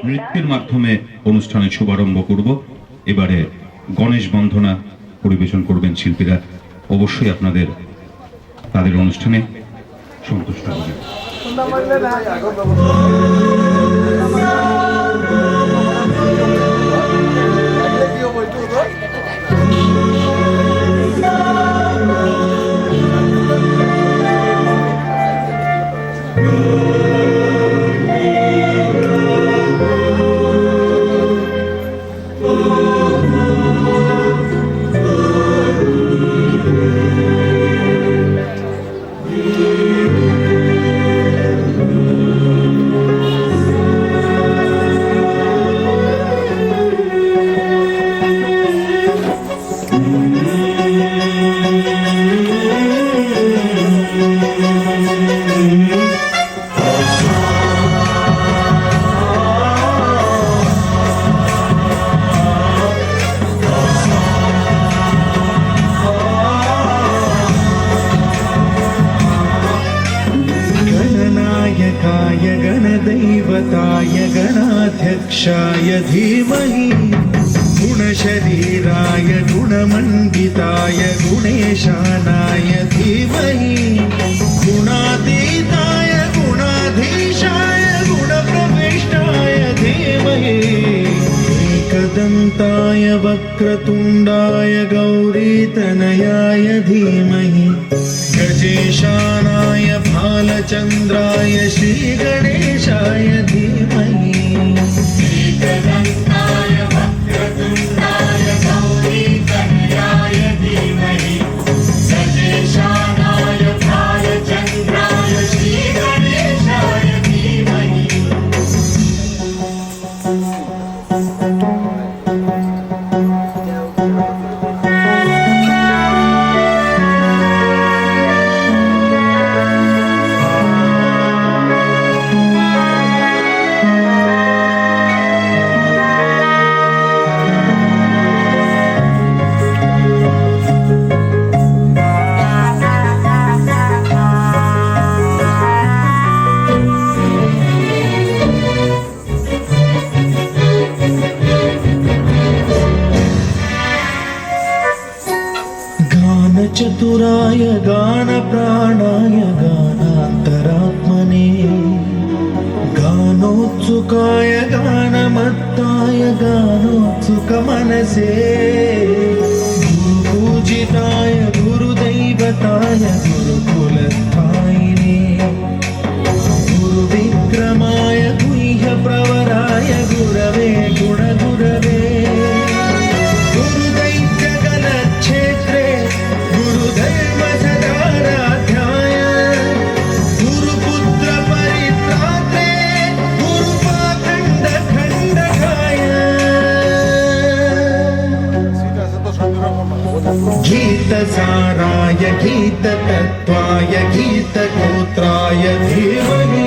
নৃত্যের মাধ্যমে অনুষ্ঠানের শুভারম্ভ করব। এবারে গণেশ বন্দনা পরিবেশন করবেন শিল্পীরা। অবশ্যই আপনাদের তাদের অনুষ্ঠানে সন্তুষ্ট হবে। गणदैवताय गणाध्यक्षाय धीमहि गुणशरीराय गुणमण्डिताय गुणेशानाय धीमहि गुणातीताय गुणाधीशाय गुणप्रविष्टाय धीमहि एकदन्ताय वक्रतुण्डाय गौरीतनयाय धीमहि गजेशानाय भालचन्द्राय श्रीगणेशाय धीमहि एकदन्ताय वक्रतुण्डाय गौरीतनयाय धीमहि गजेशानाय भालचन्द्राय श्रीगणेशाय धीमहि। चतुराय गानप्राणाय गानान्तरात्मने गानोत्सुकाय गानमत्ताय गानोत्सुकमनसे गुरुपूजिताय गुरुदैवताय गुरुकुलस्थायिने गुरुविक्रमाय गुह्यप्रवराय गुरवे गुणगुरवे गुरुदैत्यगणक्षेत्रे गुरुधर्मसदाराध्याय गुरुपुत्र परित्रात्रे गुरुपाखण्डखण्डकाय गीतसाराय गीततत्त्वाय गीतगोत्राय धीमहि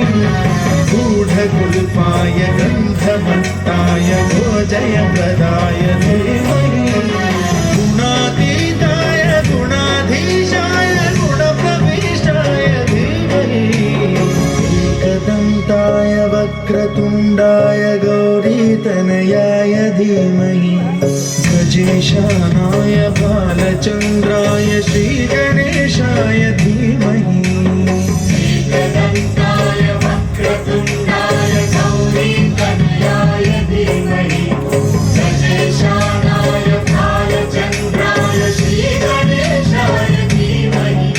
गूढगुल्पाय गन्धमत्ताय भोजयप्रदाय धीमहि गुणातीताय गुणाधीशाय गुणप्रविष्टाय धीमहि एकदन्ताय वक्रतुण्डाय गौरीतनयाय धीमहि गजेशानाय बालचन्द्राय श्रीगणेशाय धीमहि एकदन्ताय वक्रतुण्डाय गौरीतनयाय धीमहि गजेशानाय बालचन्द्राय श्रीगणेशाय धीमहि।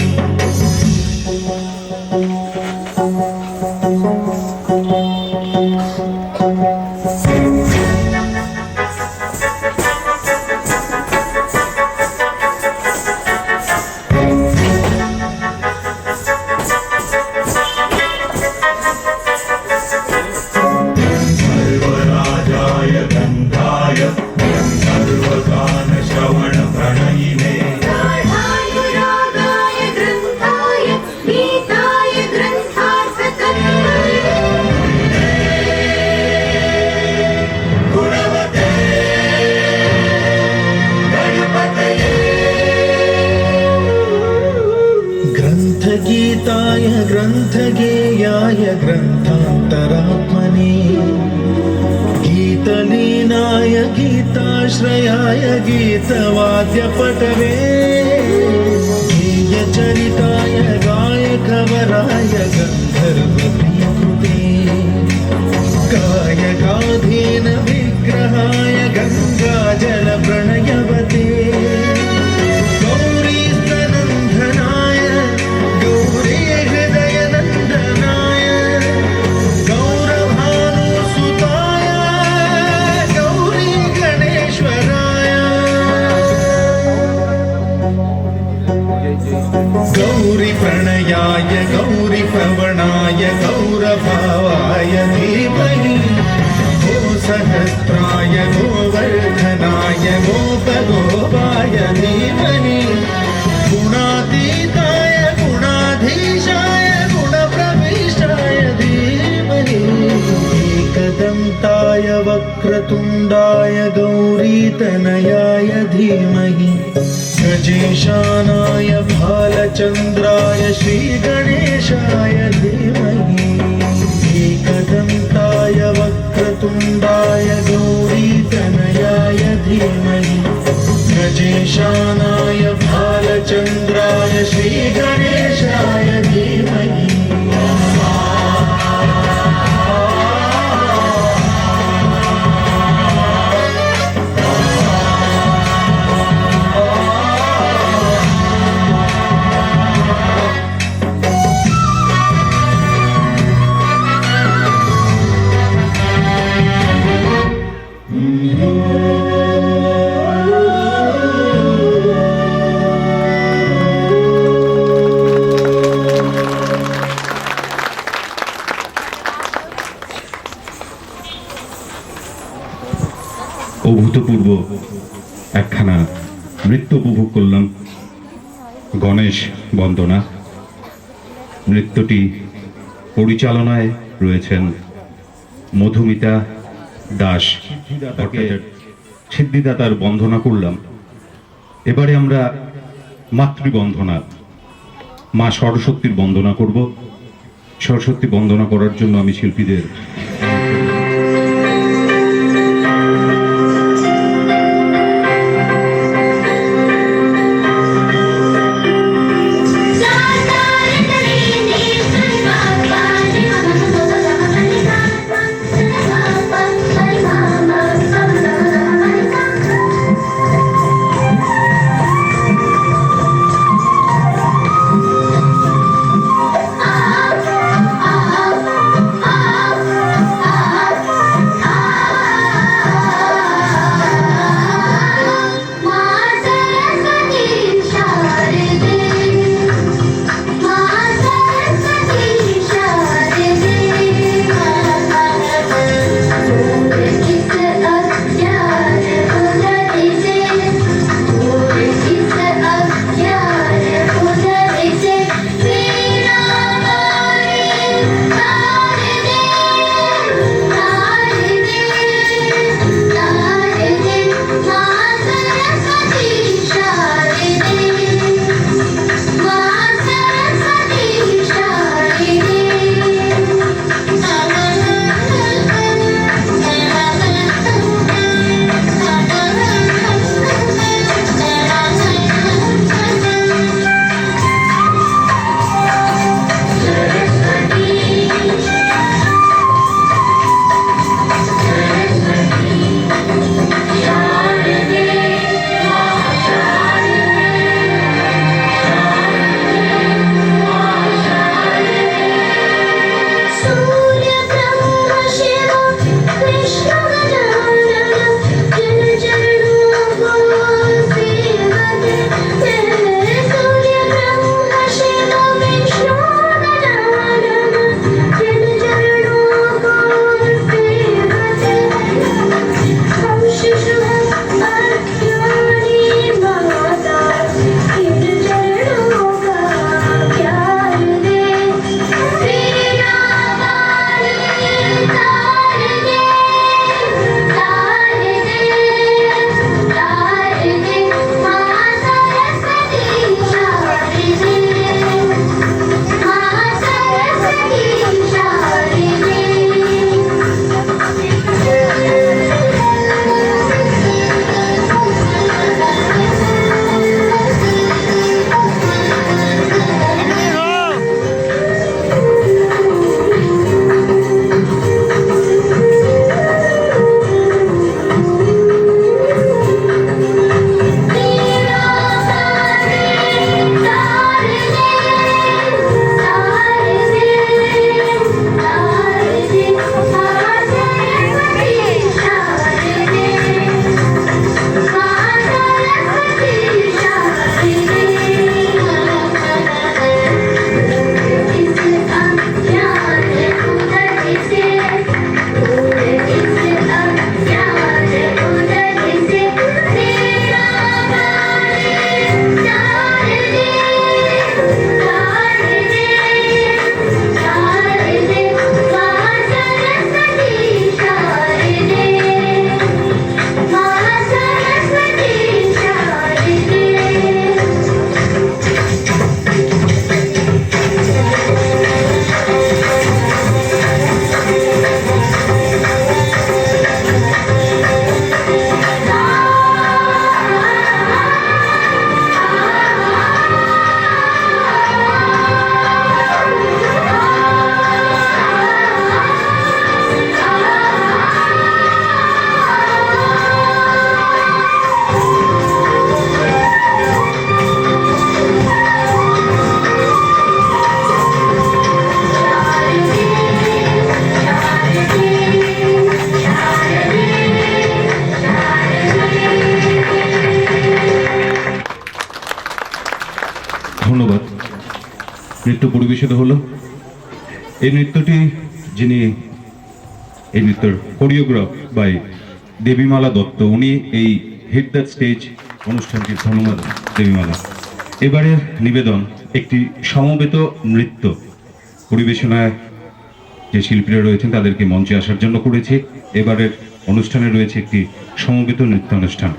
अन्तरात्मने गीतलीनाय गीताश्रयाय गीतवाद्यपटवे गेयचरिताय गायकवराय गन्धर्वप्रियकृते गायकाधीन विग्रहाय गङ्गाजलप्रणयवते गौरीस्तनन्दनाय गौरी हृदयनन्दनाय गौरभानुसुताय गौरी गणेश्वराय गौरी प्रणयाय गौरी प्रवणाय गौरभावाय धीमहि गो सहस्राय गोवर्धनाय गोपगोपाय धीमहि गुणातीताय गुणाधीशाय गुणप्रविष्टाय धीमहि एकदन्ताय वक्रतुण्डाय गौरीतनयाय धीमहि गजेशानाय भालचन्द्राय श्रीगणेशाय धीमहि एकदन्ताय वक्रतुण्डाय गौरीतनयाय धीमहि गजेशानाय भालचन्द्राय श्रीगणेशाय धीमहि অভূতপূর্ব একখানা নৃত্য উপভোগ করলাম, গণেশ বন্দনা। নৃত্যটি পরিচালনায় রয়েছেন মধুমিতা দাস। সিদ্ধিদাতার বন্দনা করলাম। এবারে আমরা মাতৃবন্দনা, মা সরস্বতীর বন্দনা করব। সরস্বতী বন্দনা করার জন্য আমি শিল্পীদের নৃত্য পরিবেশিত হলো। এই নৃত্যটি যিনি এই নৃত্যের কোরিওগ্রাফ বাই দেবীমালা দত্ত, উনি এই হিট দ্য স্টেজ অনুষ্ঠানটির ধন্যবাদ দেবীমালা। এবারের নিবেদন একটি সমবেত নৃত্য পরিবেশনায় যে শিল্পীরা রয়েছেন তাদেরকে মঞ্চে আসার জন্য করেছে। এবারের অনুষ্ঠানে রয়েছে একটি সমবেত নৃত্য অনুষ্ঠান।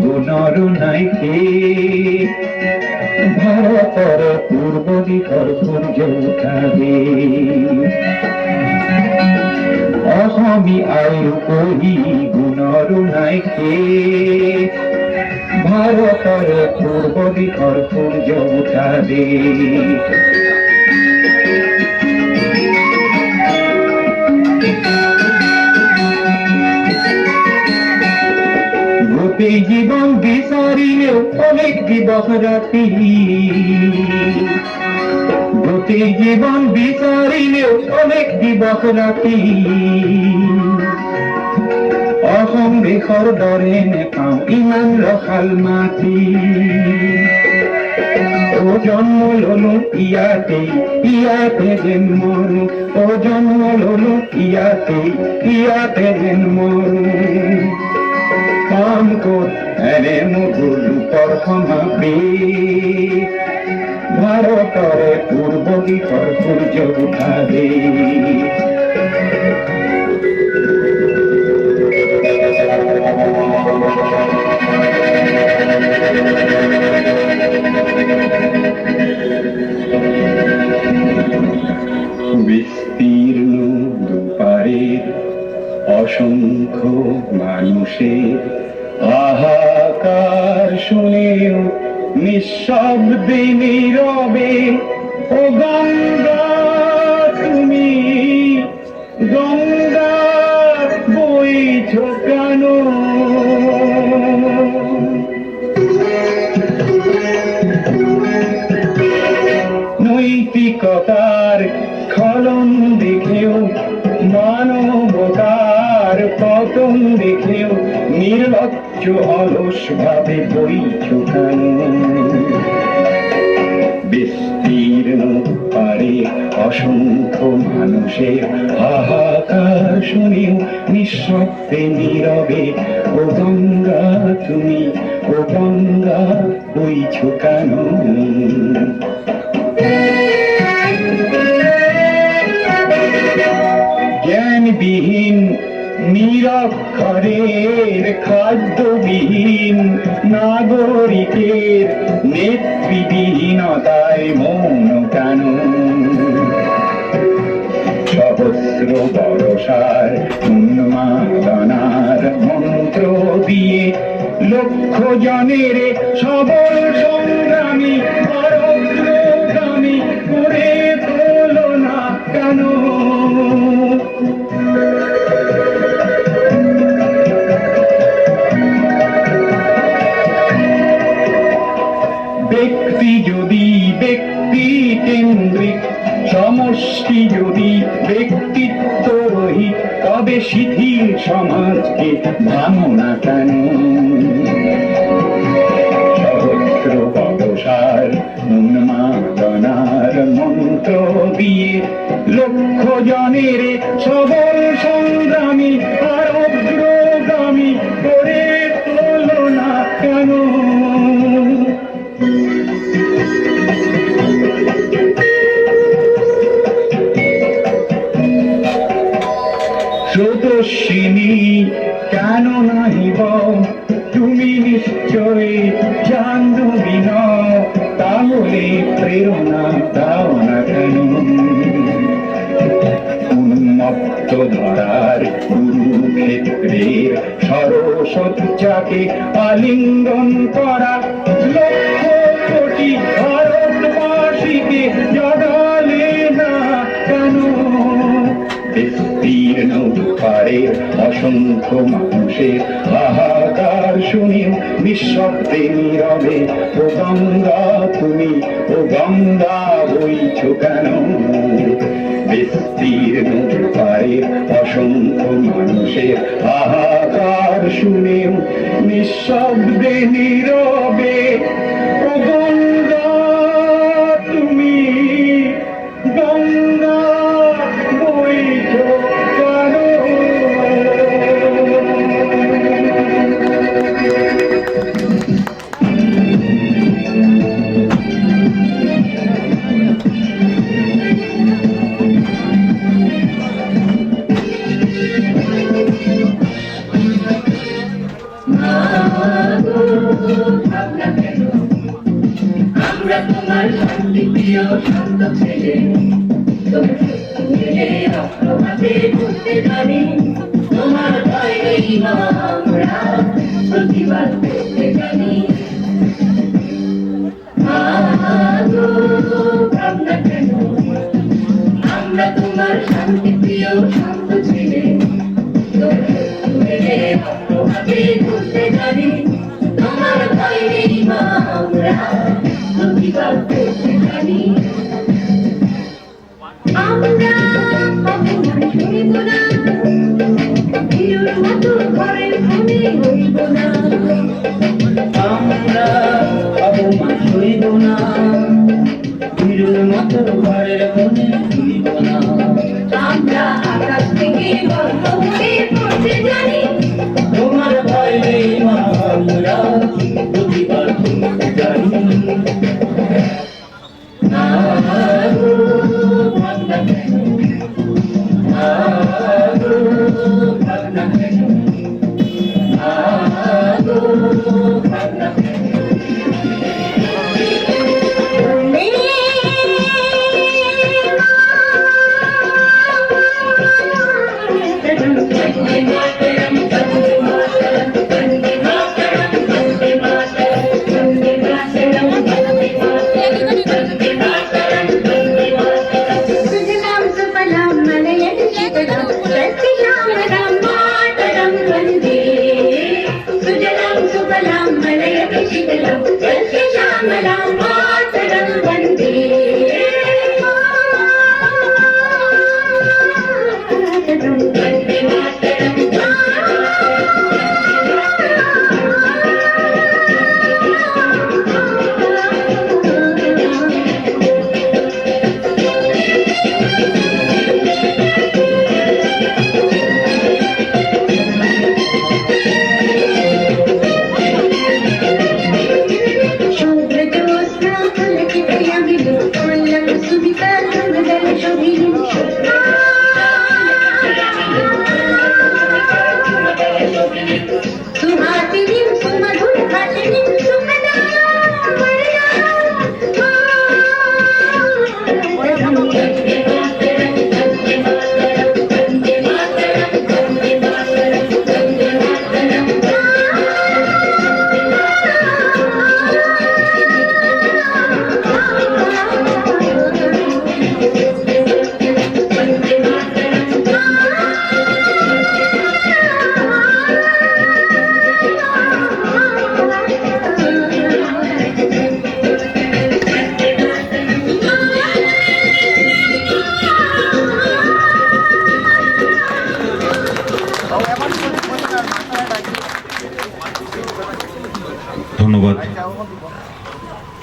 গুণর নাইকে ভারতর পূর্ব দিকর সূর্য উঠাবে অসমী আয়ু কহি গুণর নাইকে ভারতর পূর্ব দিকর সূর্য উঠাবে গোটেই জীবন বিচারিলেও অনেক দিবস রাতি গোটেই জীবন বিচারিলেও অনেক দিবস রাতি অসম দেশৰ দৰে নেপাওঁ ইমান ৰসাল মাটি ও জন্ম ললো ইয়াতে ইয়াতে যেন মৰো ও জন্ম ললো ইয়াতে যেন মৰো কাম কর এনে মধুর রূপর সমাপে ভারতরে পূর্ব দিশৰ সূর্য উঠাবে বিস্তীর্ণ দুপারের অসংখ্য মানুষের হাহাকার শুনেও নিঃশব্দে নীরবে ও গঙ্গা তুমি গঙ্গা বইছ কেন নৈতিকতার স্খলন দেখেও মানবতার পতন দেখেও নির্লজ্জ অলস ভাবে বইছ কেন বিস্তীর্ণ পারে অসংখ্য মানুষ মানুষের হাহাকার শুনেও নিঃশব্দে নীরবে ও গঙ্গা তুমি, ও গঙ্গা বইছো কেন? জ্ঞানবিহীন নিরক্ষরের খাদ্যবিহীন নাগরিকের নেতৃবিহীনতায় মৌন কেন? সহস্র বরসার উন্মাদনার মন্ত্র দিয়ে লক্ষ জনের সবল সংগ্রামী অগ্রগামী করে তোলো না কেন? ব্যক্তি যদি ব্যক্তি কেন্দ্রিক, সমষ্টি যদি ব্যক্তিত্ব রহিত, তবে শিথিল সমাজকে ভাঙো না কেন? সহস্র বর্ষার উন্মাদনার মন্ত্র দিয়ে লক্ষ জনের সবল সংগ্রামী আর অগ্রগামী করে তোলো না কেন? স্রোতস্বিনী কেন নাহিব তুমি নিশ্চয় জাহ্নবী নও, তাহলে প্রেরণা দাও না কেন? উন্মত্ত ধরার কুরুক্ষেত্রের সরসজ্জাকে আলিঙ্গন করা লক্ষ কোটি ভারতবাসীকে জগালে না কেন? বিস্তীর্ণ পারের অসংখ্য মানুষের হাহাকার শুনেও নিঃশব্দে নীরবে ও গঙ্গা তুমি, ও গঙ্গা বইছো কেন? বিস্তীর্ণ পারের অসংখ্য মানুষের হাহাকার শুনেও নিঃশব্দে নীরবে ও গঙ্গা তুমি, গঙ্গা বইছো কেন? আমরা তোমার শান্তিপ্রিয় শান্ত ছেলে, রক্তপাতে ঘুরতে জানি, তোমার ভয় নেই মা, আমরা প্রতিবাদ করতে জানি। ভাবনা কেন আমরা তোমার শান্তিপ্রিয় শান্ত ছেলে, রক্তপাতে ঘুরতে জানি, তোমার ভয় নেই মা, আমরা প্রতিবাদ করতে জানি। আমরা অপমান সইব না, হিরোর মতো ঘরের কোণে রইব না। আমরা অপমান সইব না, হিরোর মতো ঘরের কোণে রইব না। আমরা আকাশ থেকে বন্ধ হয়ে পড়তে জানি, তোমার ভয় নেই মা, আমরা প্রতিবাদ করতে জানি। ভাবনা কেন ভাবনা কেন ভাবনা কেন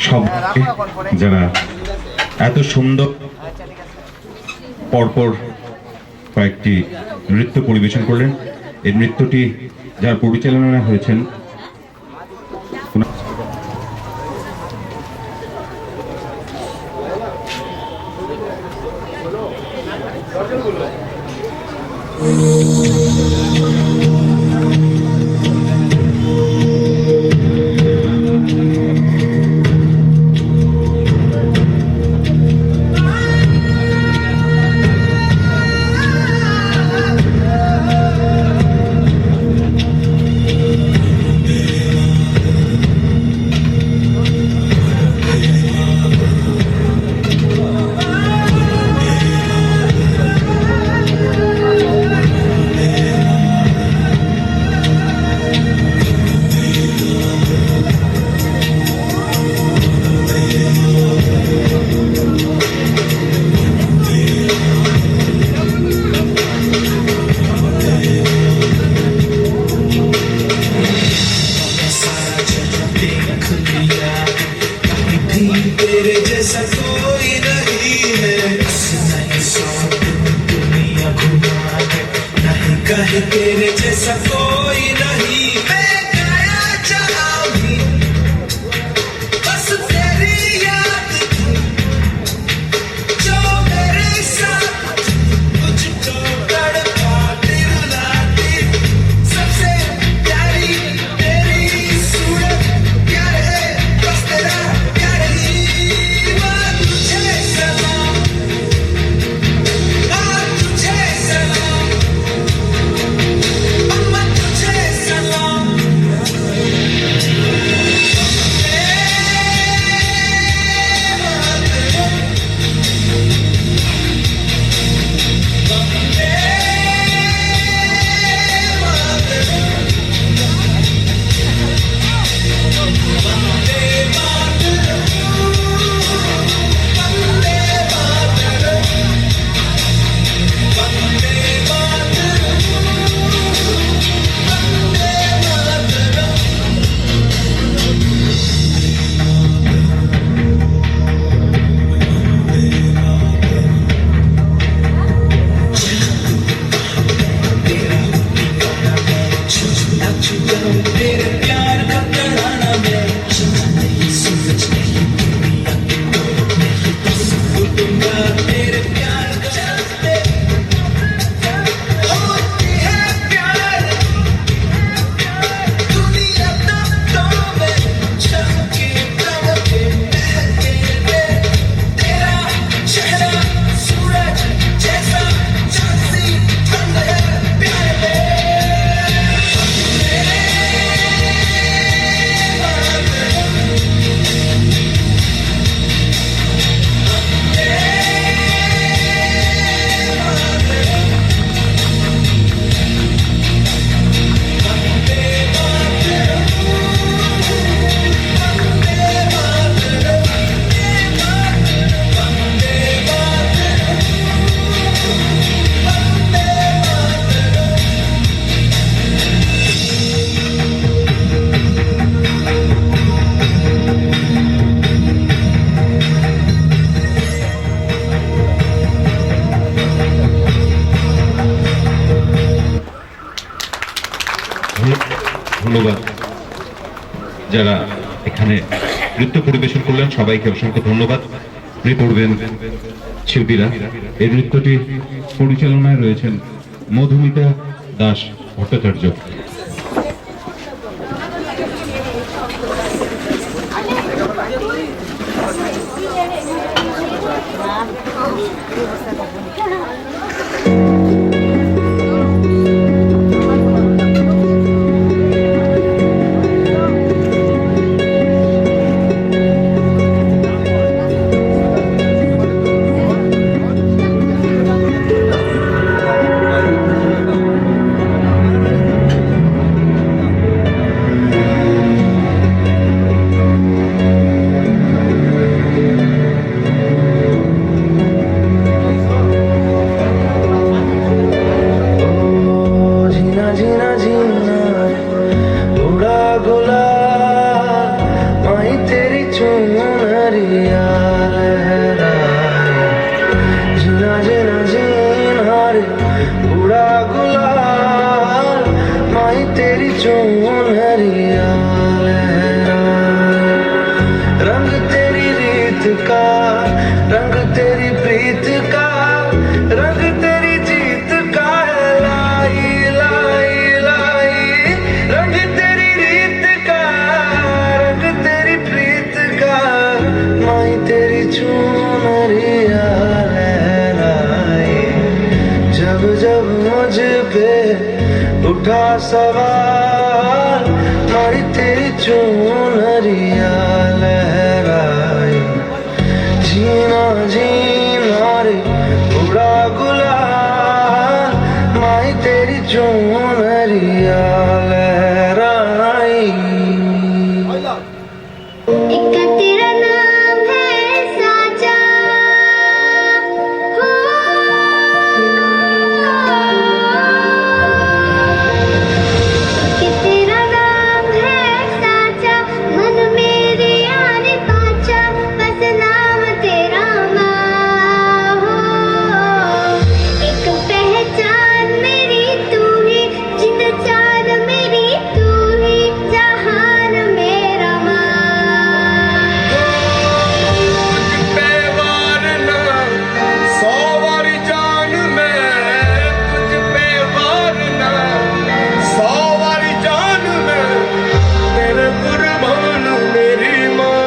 সব যারা এত সুন্দর পরপর কয়েকটি নৃত্য পরিবেশন করলেন। এই নৃত্যটি যার পরিচালনা হয়েছেন तेरे जैसा कोई नहीं है, नहीं सौ दुनिया घुमा है, नहीं कहे तेरे जैसा कोई नहीं। मैं गाया जहाँ भी बस तेरी याद थी, जो मेरे साथ तुझको तड़पा दिलाती। सबसे प्यारी तेरी सूरत प्यार है, बस तेरा प्यार ही माँ तुझे सलाम, माँ तुझे सलाम, अम्मा तुझे सलाम। तेरे प्यार का तराना मैं नहीं सूरज नहीं दुनिया के दौर नहीं बस दूंगा तेरे प्यार का चलते होती है प्यार दुनिया तो में चमके चमके महके रे तेरा चेहरा सूरज जैसा चांदी ठंड है प्यार में। ধন্যবাদ যারা এখানে নৃত্য পরিবেশন করলেন, সবাইকে অসংখ্য ধন্যবাদ। নৃত্য করবেন শিল্পীরা। এই নৃত্যটি পরিচালনায় রয়েছেন মধুমিতা দাস ভট্টাচার্য। का रंग तेरी प्रीत का रंग तेरी जीत का है लाई लाई लाई रंग तेरी रीत का रंग तेरी प्रीत का माई तेरी चुनरिया लहराए जब जब मुझ पे उठा सवाल माई तेरी चुनरिया लहराए जीना जीना रे उड़ा गुलाल माई तेरी चुनरिया लहराई एक तेरा नाम है साचा हो एक तेरा नाम है साचा मन मेरे आने पाचा बस नाम तेरा माँ हो एक पहचान मेरी तू ही जिंद जान मेरी तू ही जहान मेरा माँ पे वारना सौ वारी जान मैं तुझ पे वारना सौ वारी जान मैं तेरे कुर्बान मेरी माँ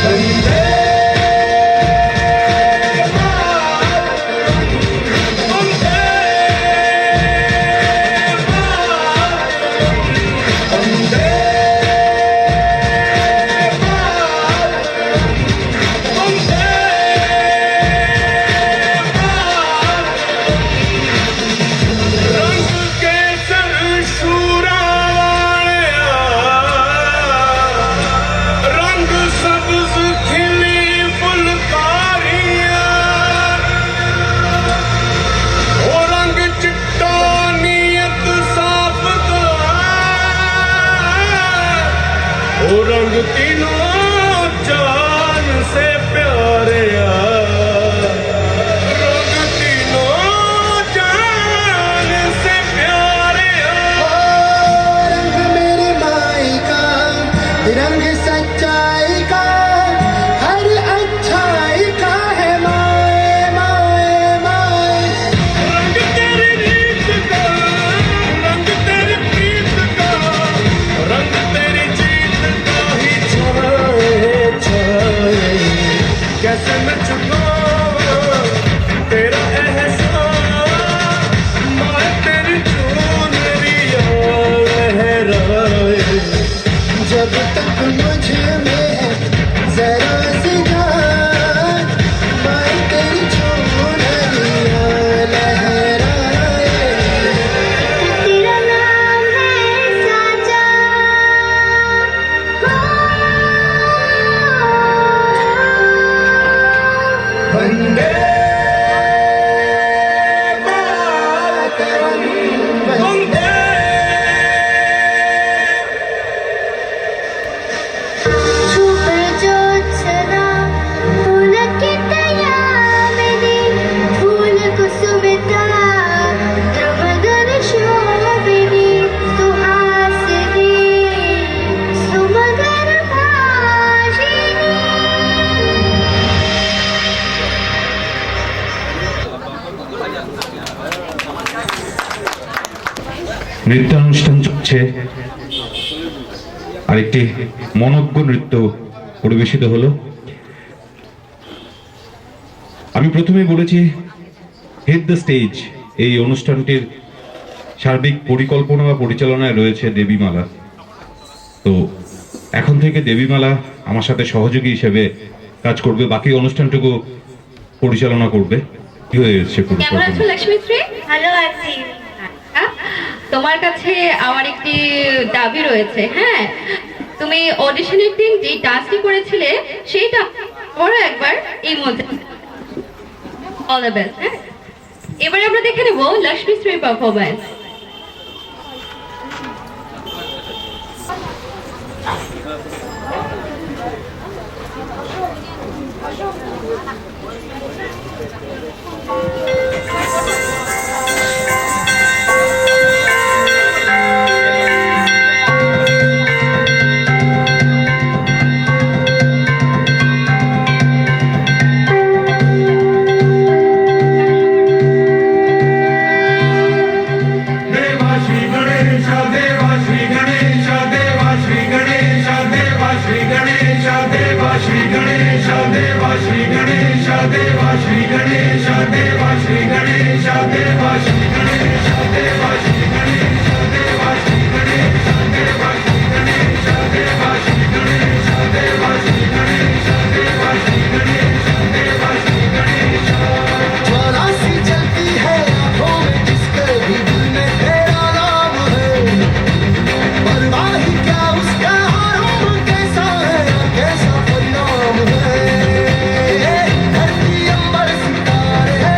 वंदे रंग केसर शूरा वालिया रंग सब्ज खिली फुलकारियां ओ रंग चिट्टा नीयत साफ का ओ रंग तीनों जान से प्यारे रंग तीनों जान से प्यारे रंग मेरी माई का रंग सच्चाई का हर अच्छाई का है माए माए माए रंग तेरी रीत का रंग तेरी प्रीत का रंग तेरी जीत का ही छाए छाए कैसे मैं चुकाऊं तेरा एहसान माए तेरी चुनरिया लहराए जब तक मुझ में है जरा सी जान माए तेरी चुनरिया लहराए तेरा नाम है साचा हो वंदे मातरम वंदे छुप जो सदा फूल की तया मेरी फूल कुसुमिता द्रवदन शोभिनी सुहासिनी सुमगर भाषिनी নৃত্যানুষ্ঠান চলছে আরেকটি মনোজ্ঞ নৃত্য পরিবেশিত হলো। আমি প্রথমে বলেছি হিট দ্য স্টেজ এই অনুষ্ঠানটির সার্বিক পরিকল্পনা বা পরিচালনায় রয়েছে দেবীমালা। তো এখন থেকে দেবীমালা আমার সাথে সহযোগী হিসেবে কাজ করবে, বাকি অনুষ্ঠানটুকু পরিচালনা করবে। কি হয়েছে কেমন আছো পরিকল্পনা? লক্ষ্মীশ্রী? ভালো আছি হ্যাঁ? তোমার কাছে আমার একটি দাবি রয়েছে। হ্যাঁ, তুমি অডিশনের দিন যে ডান্সটি করেছিলে সেইটা বড় একবার এই মধ্যে। All the best. হ্যাঁ, এবারে আমরা দেখে নেব লক্ষ্মীশ্রীর পারফরম্যান্স। देवा श्री गणेश देवा श्री गणेश देवा श्री गणेश देवा श्री गणेश देवा श्री गणेश देवा श्री गणेश देवा श्री गणेश देवा श्री गणेश देवा श्री गणेश देवा श्री गणेश ज्वाला सी जलती है आंखों में जिसके भी दिल में तेरा नाम है परवाह ही क्या उसका हारों कैसा है कैसा परिणाम है धरती अंबर सितारे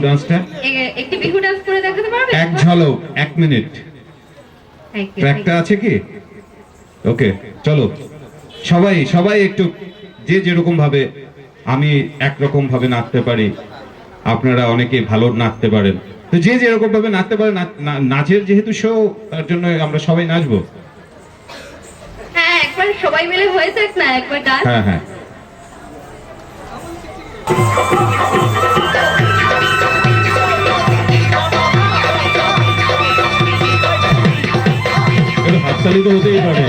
ডান্সটা একটি বিহু ডান্স করে দেখাতে পারবে? এক ঝলক 1 মিনিট ট্র্যাকটা আছে কি? ওকে, চলো সবাই সবাই একটু যে যেরকম ভাবে, আমি একরকম ভাবে নাচতে পারি, আপনারা অনেকে ভালো নাচতে পারেন, তো যে যেরকম ভাবে নাচতে পারেন, নাচের যেহেতু শো, তার জন্য আমরা সবাই নাচবো। হ্যাঁ, একবার সবাই মিলে হয়ে যাক না একবার ডান্স। হ্যাঁ হ্যাঁ, একটু হাততালি তো হতেই পারে।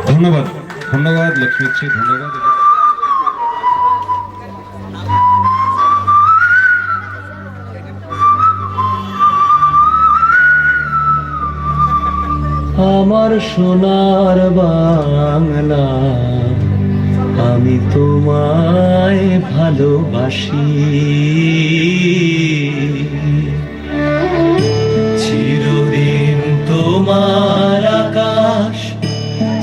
ধন্যবাদ, ধন্যবাদ লক্ষ্মীশ্রী, ধন্যবাদ। আমার সোনার বাংলা, আমি তোমায় ভালোবাসি, চিরদিন তোমার আকাশ,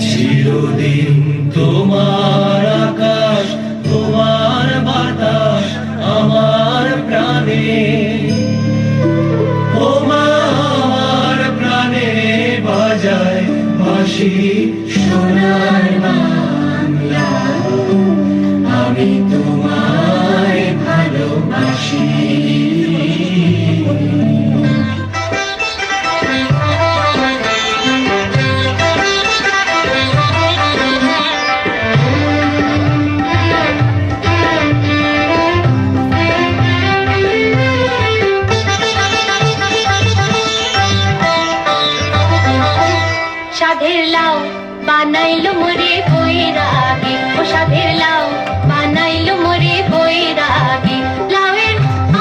চিরদিন তোমার আকাশ, তোমার বাতাস আমার প্রাণে, তোমার প্রাণে বাজায় বাঁশি সোনার বাংলা, আমি তোমায় ভালোবাসি। সাধের লাউ বানাইলো মোরে বৈরাগী, ও সাধের লাউ বানাইলো মোরে বৈরাগী। লাউয়ের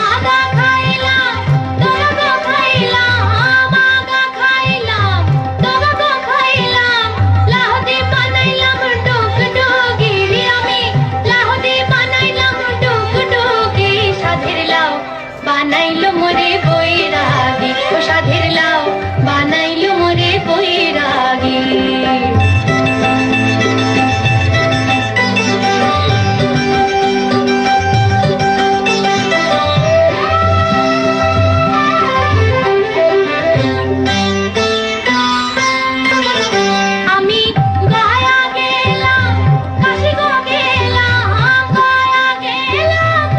আগা খাইলাম, দরগা খাইলাম, আগা খাইলাম, দরগা খাইলাম, লাহদি বানাইলাম ডুগডুগি, আমি লাহদি বানাইলাম ডুগডুগি। সাধের লাউ বানাইলো মোরে বৈরাগী, ও সাধের লাউ বানাইলো মোরে বৈরাগী। আমি গায়া গেলাম, কাশি গো গেলাম, গায়া গেলাম,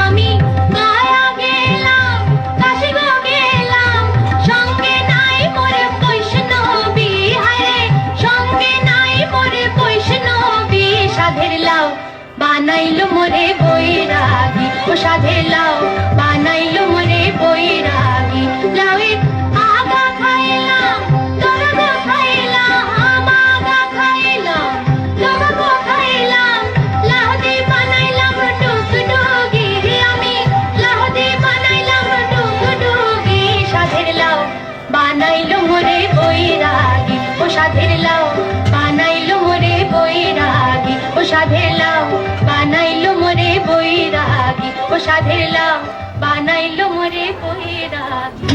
আমি গায়া গেলাম, কাশি গো গেলাম, সঙ্গে নাই মোর বৈষ্ণবী, হায় সঙ্গে নাই মোর বৈষ্ণবী। সাধের লাউ বানাইলো মোরে বৈরাগী, ও সাধের লাউ বানাইলো মোরে বৈরাগী। লাউয়ের আগা খাইলাম, দরগা খাইলাম, আগা খাইলাম, দরগা খাইলাম, লাহদি বানাইলাম ডুগডুগি, আমি লাহদি বানাইলাম ডুগডুগি। সাধের লাউ বানাইলো মোরে বৈরাগী, ও সাধের লাউ বানাইলো মোরে বৈরাগী, ও সাধের লাউ বানাইলো মোরে বৈরাগী, ও সাধের লাউ বানাইলো মোরে বৈরাগী।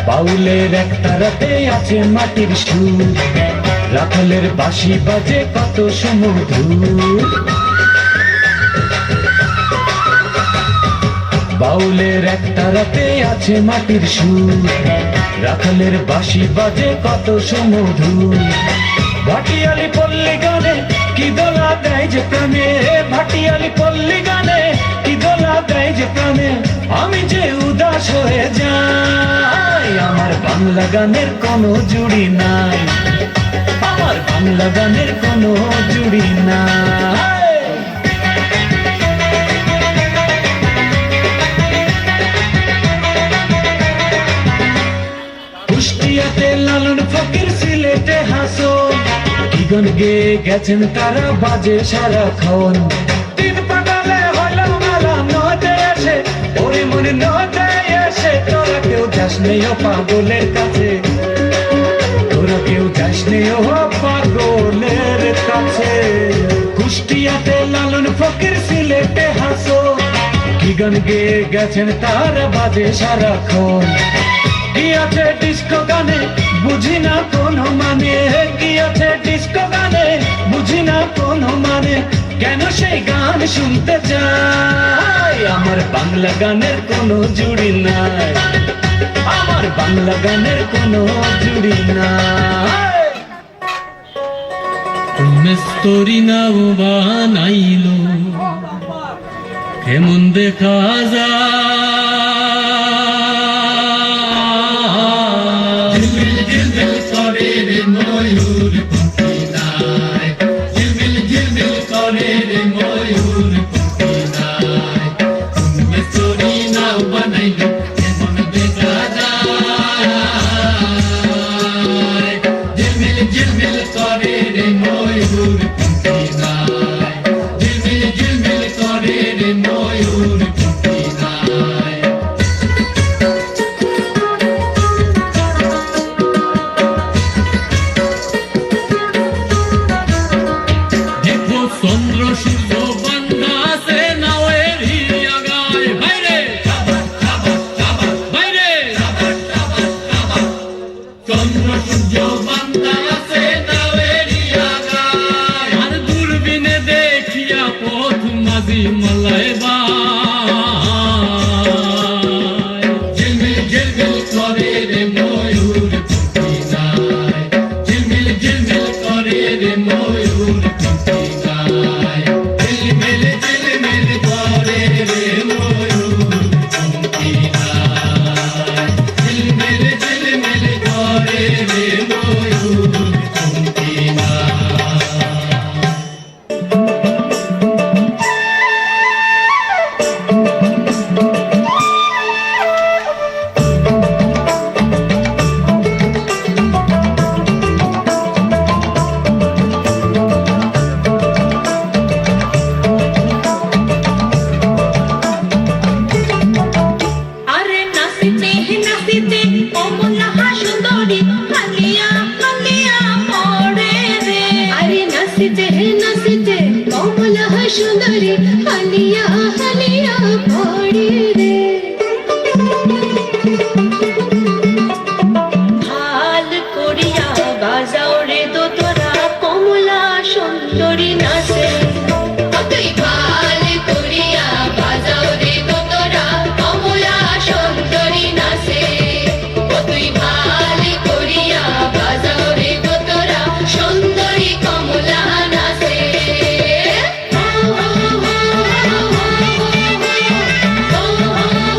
বাউলের একটা রাতে আছে মাটির সুর, রাখালের বাঁশি বাজে কত সুমধুর, বাউলের একটা রাতে আছে মাটির সুর, রাখালের বাঁশি বাজে কত সুমধুর। ভাটিয়ালি পল্লী গানে কি দোলা দেয় যে প্রাণে, ভাটিয়ালি পল্লী গানে কি দোলা দেয় যে প্রাণে, আমি যে উদাস হয়ে যাই। আমার বাংলা গানের কোনো জুড়ি নাই, আমার বাংলা গানের কোনো জুড়ি নাই। কুষ্টিয়াতে লালন ফকির, সিলেটে হাসন, কি গান গেয়ে গেছেন তারা বাজে সারাক্ষণ। তিন পাটালে হইল মেলা নদে এসে, ওরে মনে নদে এসে, তোরা কেউ যাস নেই ও পাগলের কাছে, তোরা কেউ যাস নেই ও পাগলের কাছে। কুষ্টিয়াতে লালন ফকির, সিলেটে হাসন, কি গান গেয়ে গেছেন তারা বাজে সারাক্ষণ। কি আছে ডিস্কো গানে বুঝি না কোনো মানে, কি আছে ডিস্কো গানে বুঝি না কোনো মানে, কেন সেই গান শুনতে চাই। আমার বাংলা গানের কোনো জুড়ি নাই, আমার বাংলা গানের কোনো জুড়ি নাই। মেস্তরি নাও বানাইলো কেমন দেখা যায়, ঝিলমিল ঝিলমিল করে রে ময়ূর পঙ্খী নাই, ঝিলমিল ঝিলমিল করে রে ময়ূর পঙ্খী নাই। মেস্তরি নাও বানাইলো কেমন দেখা যায়, ঝিলমিল ঝিলমিল করে রে ময়ূর পঙ্খী নাই, ঝিলমিল ঝিলমিল করে রে ময়ূর পঙ্খী নাই। দেখো চন্দ্র সূর্য বান্ধা আছে নাওয়ের হিয়া গায়, বাইরে বাইরে চন্দ্র সূর্য বান্ধা আছে নাওয়ের হিয়া গায়, আর দূরবীনে দেখিয়া পথ মাঝি মালায় বায়। ঝিলমিল ঝিলমিল করে রে ময়ূর পঙ্খী নাই, ঝিলমিল ঝিলমিল করে রে ময়ূর পঙ্খী নাই, ঝিলমিল ঝিলমিল করে রে ময়ূর পঙ্খী নাই, ঝিলমিল ঝিলমিল করে রে ময়ূর পঙ্খী নাই। আরে নাচিতে নাচিতে কমলা সুন্দরী হালিয়া হালিয়া পড়ে রে, আরে নাচিতে নাচিতে কমলা সুন্দরী হালিয়া হালিয়া পড়ে রে। হাল করিয়া বাজাও রে দোতরা কমলা সুন্দরী নাচে, তুই ভাল করিয়া বাজাও রে দোতরা কমলা সুন্দরী নাচে, তুই ভাল করিয়া বাজাও রে দোতরা সুন্দরী কমলা নাচে। Oh, oh, oh, oh, oh, oh, oh, oh, oh, oh, oh,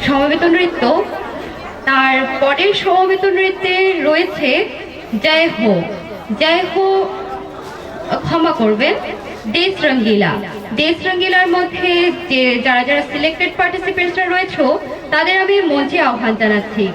সমবেত নৃত্য। তার পরের সমবেত নৃত্যে রয়েছে জয় হো। জয় হো, ক্ষমা করবেন, দেশ রঙ্গিলা। দেশ রঙ্গিলার মধ্যে যে যারা সিলেক্টেড পার্টিসিপেন্টসরা রয়েছে তাদের আমি মঞ্চে আহ্বান জানাচ্ছি।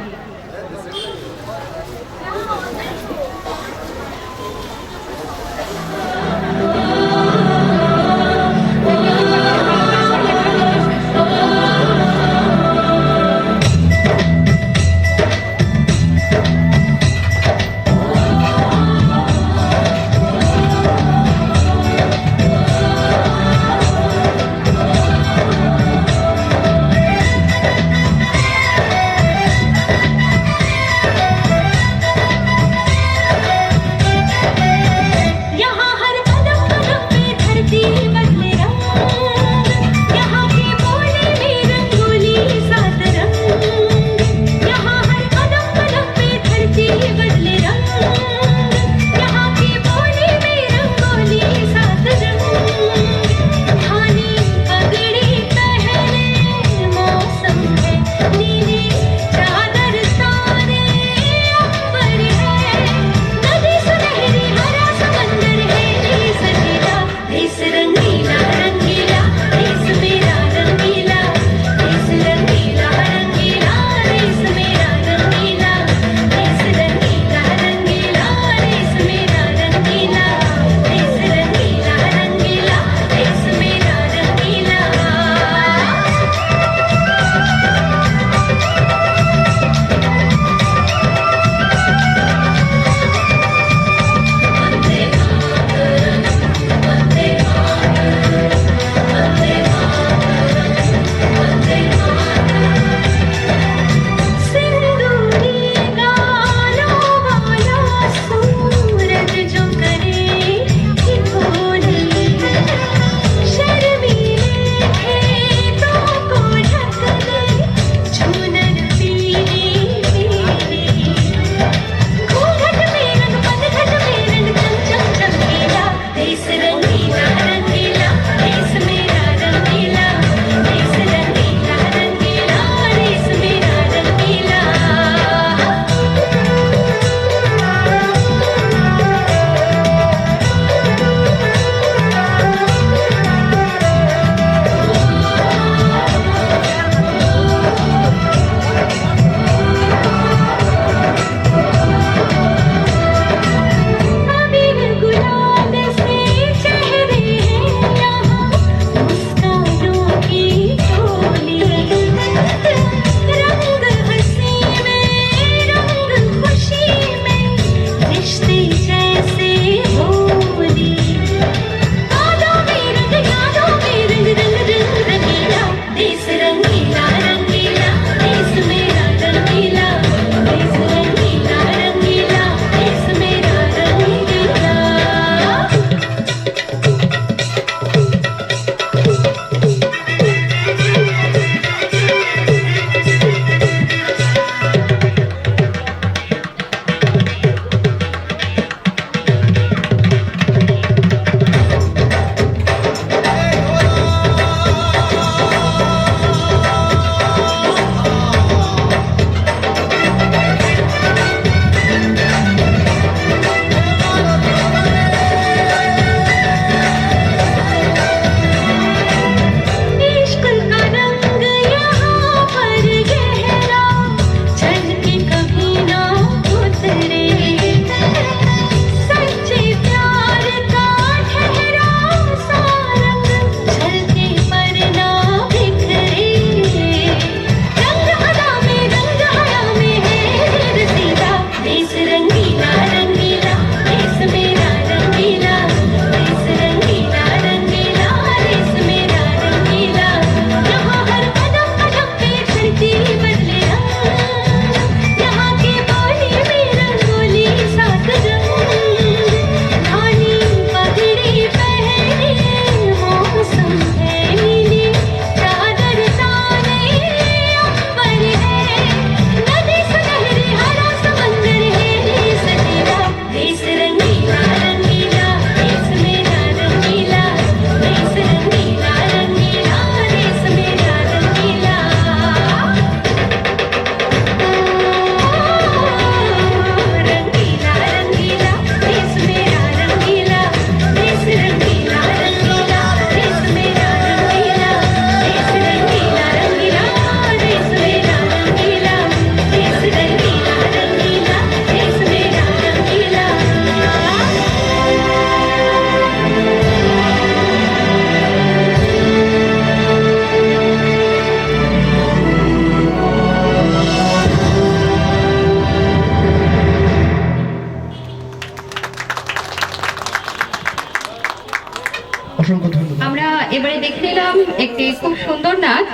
একটি খুব সুন্দর নাচ।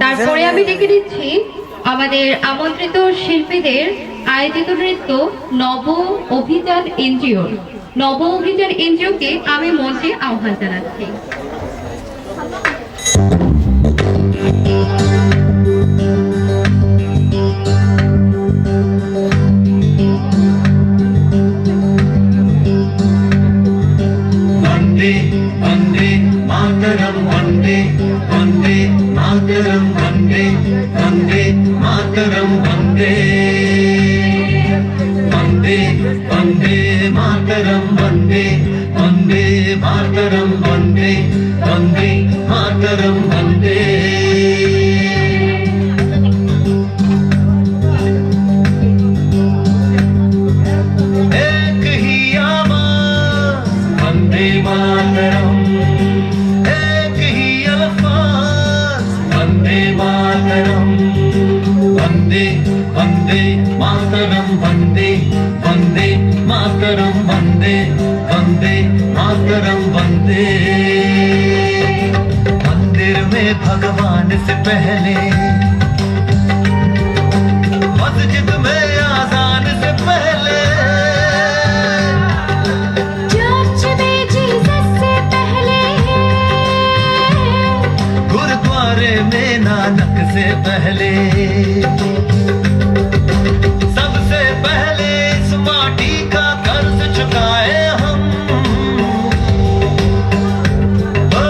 তারপরে আমি ডেকে দিচ্ছি আমাদের আমন্ত্রিত শিল্পীদের আয়োজিত নৃত্য নব অভিযান এনজিওর। নব অভিযান এনজিওকে আমি মঞ্চে আহ্বান জানাচ্ছি। वन्दे वन्दे मातरं वन्दे वन्दे मातरं वन्दे वन्दे मातरं वन्दे वन्दे वन्दे मातरं वन्दे वन्दे मातरं वन्दे वन्दे मातरं वन्दे एक ही आवाज़ वन्दे मातरम् एक ही अल्फाज़ वन्दे मातरम् वन्दे वन्दे मातरम् वन्दे वन्दे मातरम् वन्दे वन्दे मातरम् वन्दे मंदिर में भगवान से पहले मस्जिद में आजान से पहले गुरुद्वारे में नानक से पहले सबसे पहले इस माटी का कर्ज चुकाए हम। ओ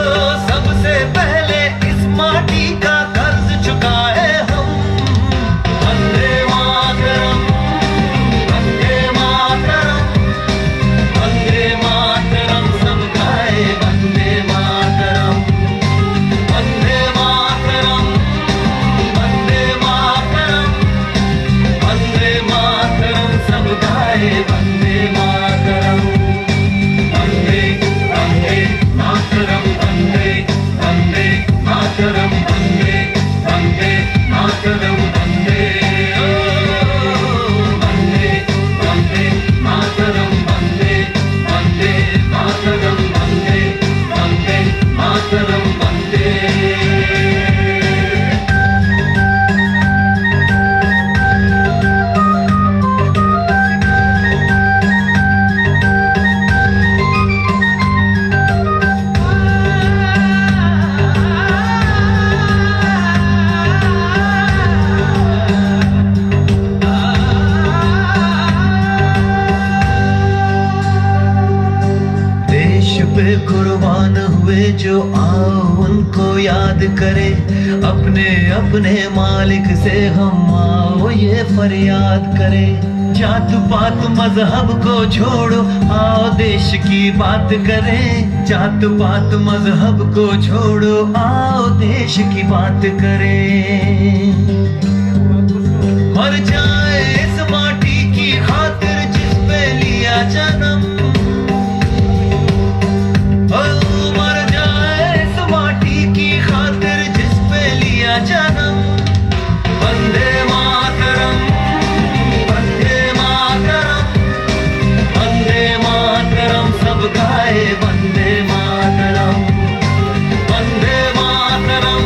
सबसे पहले इस माटी का कर्ज चुकाए हम। वंदे मातरम वंदे मातरम वंदे मातरम सब गाए वंदे मातरम वंदे मातरम वंदे मातरम वंदे मातरम सब गाए वंदे मातरम वंदे वंदे मातरम वंदे वंदे मातरम वंदे वंदे मातरम वंदे ओ वंदे वंदे मातरम वंदे वंदे मातरम वंदे वंदे मातरम वंदे। देश पे कुर्बान हुए जो आओ उनको याद करे अपने अपने मालिक से हम आओ ये फरियाद करे। जात पात मजहब को छोड़ो आओ देश की बात करें। जात पात मजहब को छोड़ो आओ देश की बात करें। मर जाए इस माटी की खातिर जिस पे लिया जन्म। मर जाए इस माटी की खातिर जिस पे लिया जन्म। वंदे मातरम वंदे मातरम वंदे मातरम सब गाए वंदे मातरम वंदे मातरम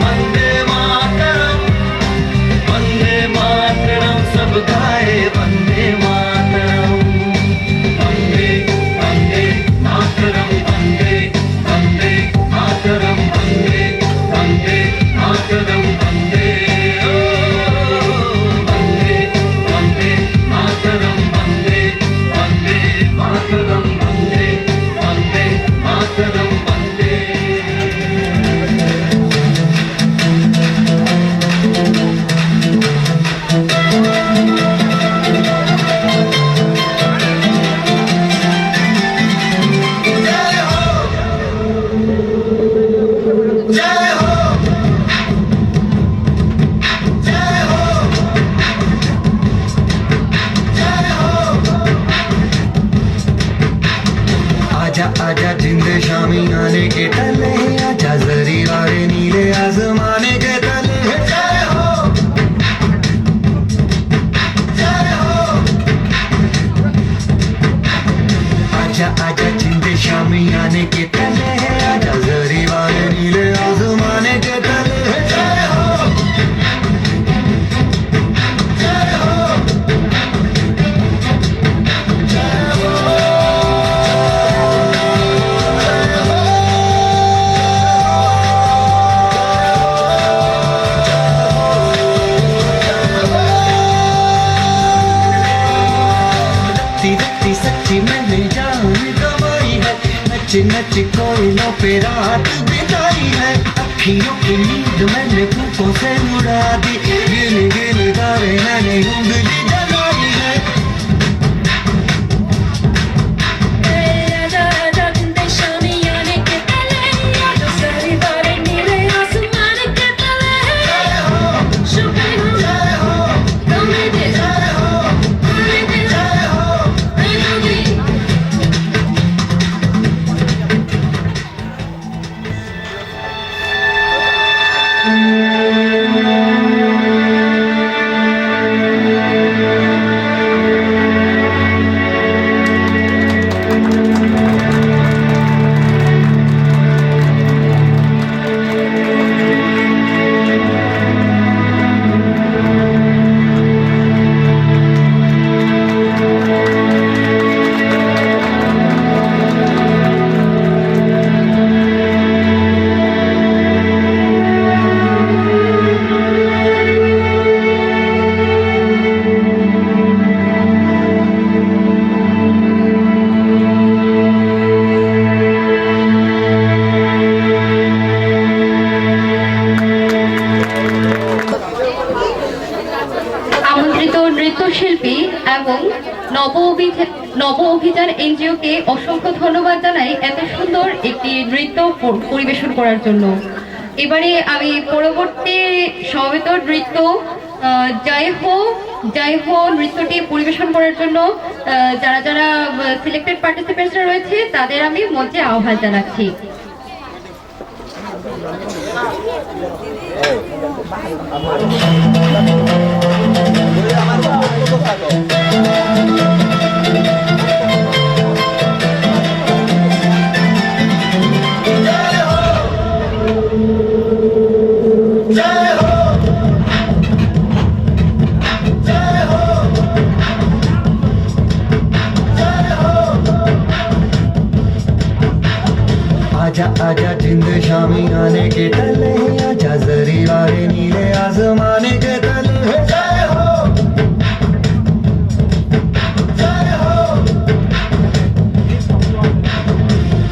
वंदे मातरम वंदे मातरम सब गाए वंदे मातरम नच नच कोयलों पे रात बिताई है अखियों की नींद मैंने फूकों से उड़ा दी गिन गिन तारे मैंने उंगली जलाई है আমন্ত্রিত নৃত্যশিল্পী এবং নব অভিযান এনজিওকে অসংখ্য ধন্যবাদ জানাই এত সুন্দর একটি নৃত্য পরিবেশন করার জন্য। এবারে আমি পরবর্তী সমবেত নৃত্য জয় হো নৃত্যটি পরিবেশন করার জন্য যারা যারা সিলেক্টেড পার্টিসিপেন্টসরা রয়েছে তাদের আমি মঞ্চে আহ্বান জানাচ্ছি। आजा आजा जिंद शामी आने के तले आजा जरी वाले नीले आसमाने के तले जय हो जय हो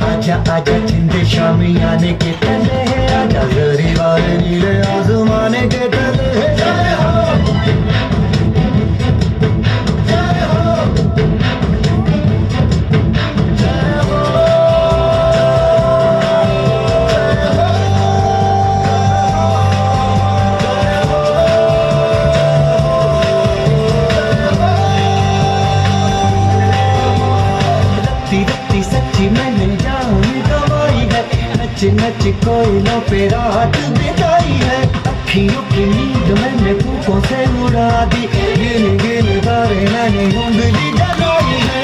आजा आजा जिंद शामी आने के तले आजा जरी वाले नीले आसमाने के तले जय हो रत्ती सच्ची मैंने जान गवाई है नच नच कोयलों पे रात बिताई है अखियों की नींद मैंने फूकों से उड़ा दी गिन गिन तारे मैंने उंगली जलाई है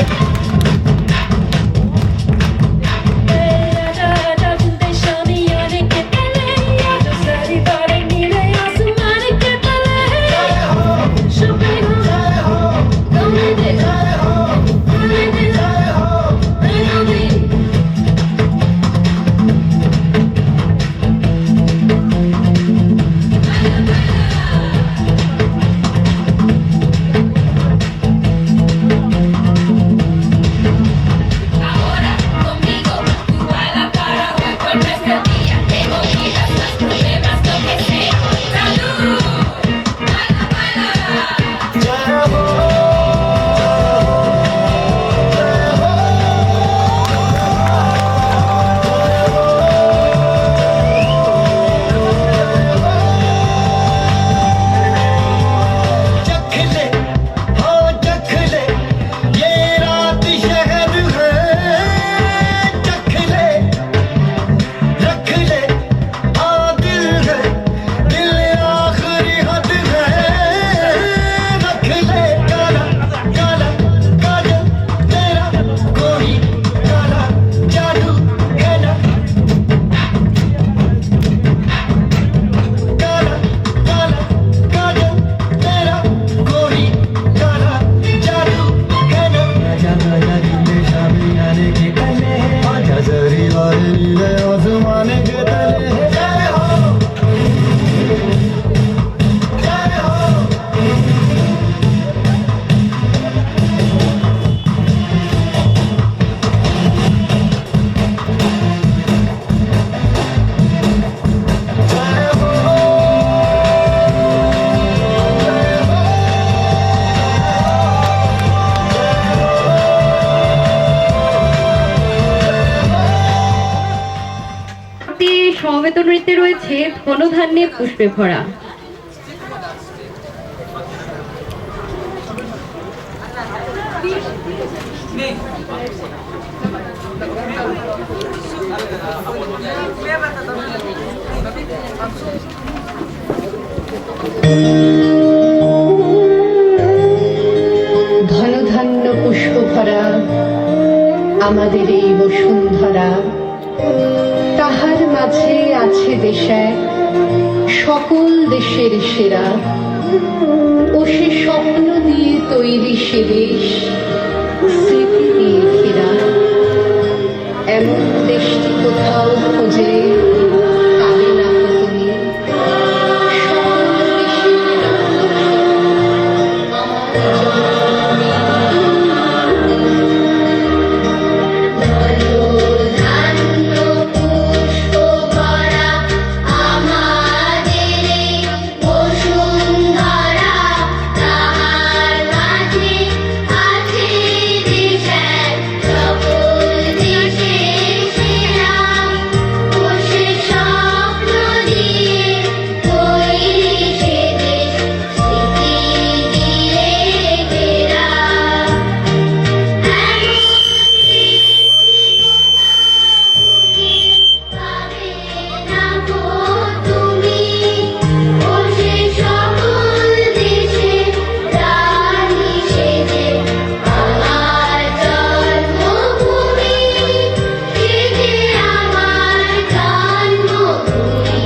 दिल এই সমবেত নৃত্যে রয়েছে ধনধান্যে পুষ্পে ভরা। ধনধান্য পুষ্প ভরা আমাদের এই বসুন্ধরা, তাহার মাঝে আছে দেশে সকল দেশের সেরা, ও সে স্বপ্ন দিয়ে তৈরি সে দেশ, স্মৃতি দিয়ে ঘেরা। এমন দেশটি কোথাও খোঁজে পাবে না তো তুমি। সকল দেশের রাজলক্ষ্মী আমার জন্মভূমি। ধনধান্য পুষ্প ভরা আমাদের এই বসুন্ধরা, তাহার মাঝে আছে দেশের সকল দেশের সেরা, ও সে স্বপ্ন দিয়ে তৈরি সে দেশ, স্মৃতি দিয়ে ঘেরা। পাবে না গো তুমি, ও সে সকল দেশের রানী সেজে, আমার জন্মভূমি, সেজে আমার জন্মভূমি,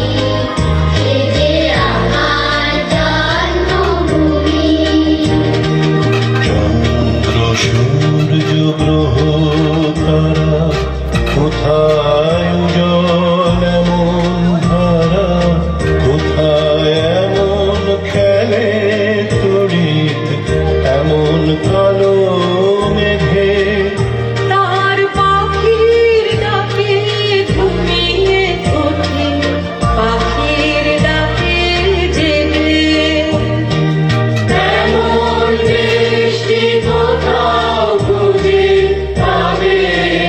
সেজে আমার জন্মভূমি। চন্দ্র সূর্য গ্রহ তারা কোথায় উজ্জ্বল এমন ধারা, কোথায় এমন খেলে তড়িৎ এমন কালো মেঘে। তার পাখির ডাকে ঘুমিয়ে ওঠে, পাখির ডাকে জেগে। এমন দেশটি কোথাও খুঁজে পাবে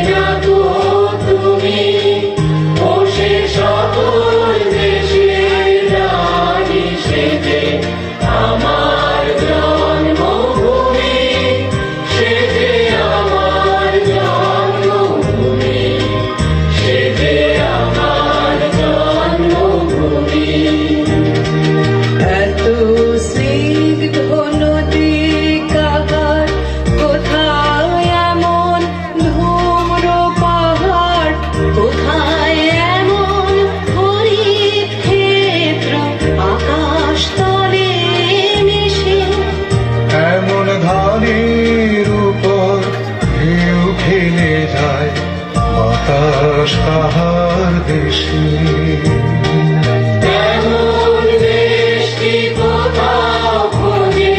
না গো তুমি, ও সে সকল দেশের রানী সেজে, আমার জন্মভূমি, সেজে আমার জন্মভূমি, সেজে আমার জন্মভূমি। এত স্নিগ্ধ নদী কাহার, কোথায় এমন ধূম্র পাহাড়, কোথায় এমন হরিত ক্ষেত্র আকাশ তলে মিশে। এমন ধানের উপর ঢেউ খেলে যায় বাতাস কাহার দেশে। এমন দেশটি কোথাও খুঁজে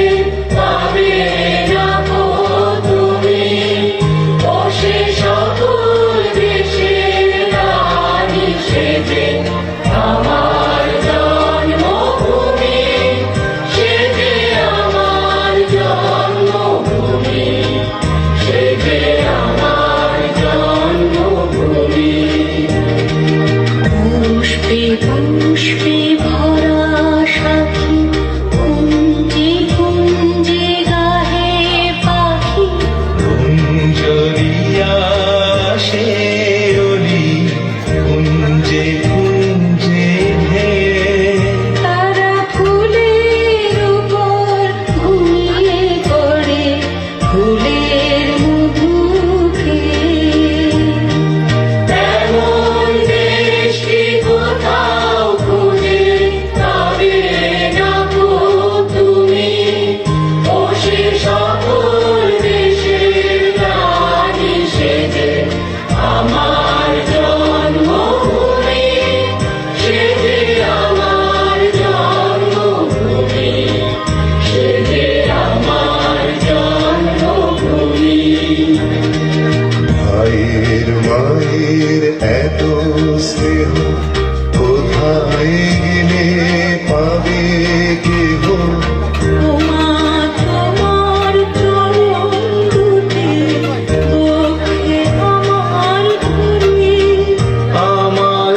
পাবে না গো তুমি, ও সে সকল দেশের রানী সেজে, আমার জন্মভূমি, সেজে আমার জন্মভূমি, সেজে আমার জন্মভূমি। পুষ্পে পুষ্পে ভরা সাথী, কুঞ্জে কুঞ্জে গাহে পাখি। কুঞ্জরিয়া সে অলি কুঞ্জে কুঞ্জে হে। তারা ফুলের উপর ঘুমিয়ে পড়ে, ফুলের মধু খেয়ে। এমন দেশটি কোথাও খুঁজে পাবে না গো তুমি, ও সে সকল দেশের রানী সেজে, আমার জন্মভূমি, সেজে আমার জন্মভূমি, সেজে আমার জন্মভূমি। ভাইয়ের মায়ের এত স্নেহ কোথায় গেলে পাবে কেহ। ওমা তোমার চরণ দুটি, বক্ষে আমার ধরি। আমার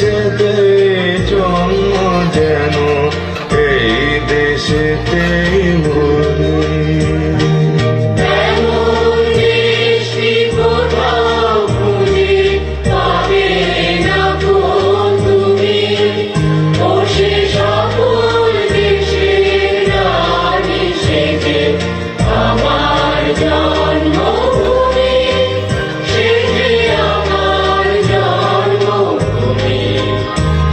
দেশেতে জন্ম যেন এই দেশেতেই মরি এমন দেশটি কোথাও খুঁজে পাবে না গো তুমি, ও সে সকল দেশের রানী সেজে আমার জন্মভূমি, সেজে আমার জন্মভূমি,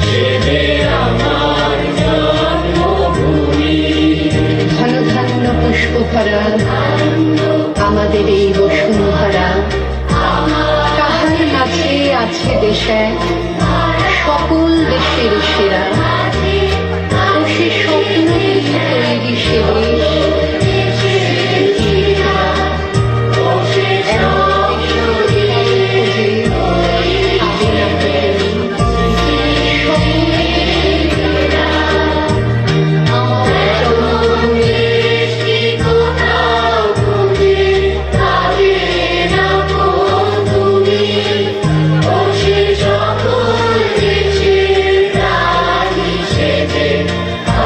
সেজে আমার জন্মভূমি। ঘন ধান্য পুষ্প ভরা আমাদের এই বসুন্ধরা, তাহার মাঝে আছে দেশে সকল দেশের সেরা, ও সে স্বপ্ন তৈরি সে দেশ। দেশটি কোথাও খুঁজে পাবে না গো তুমি, ও সে সকল দেশের রানী সেজে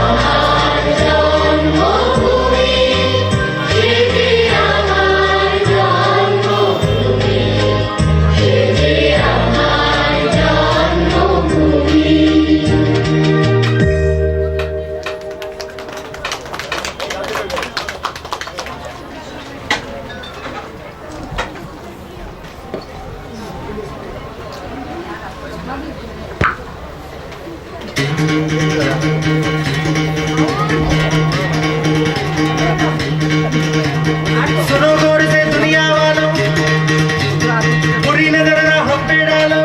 আমার জন্মভূমি, সেজে আমার জন্মভূমি, সেজে আমার জন্মভূমি। सुनो गौर से दुनिया वालों, बुरी नजर ना हम पे डालो।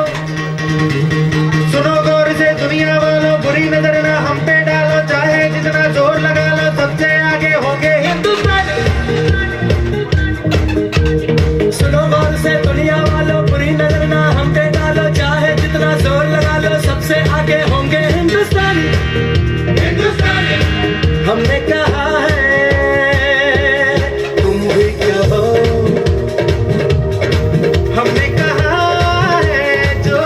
सुनो गौर से दुनिया वालों, बुरी नजर ना हम पे डालो, चाहे जितना जोर लगा लो सबसे आगे होंगे हिंदुस्तान। सुनो गौर से दुनिया वालों, बुरी नजर ना हम पे डालो, चाहे जितना जोर लगा लो सबसे आगे होंगे हिंदुस्तान। हमने कहा है तुम भी कहो, हमने कहा है जो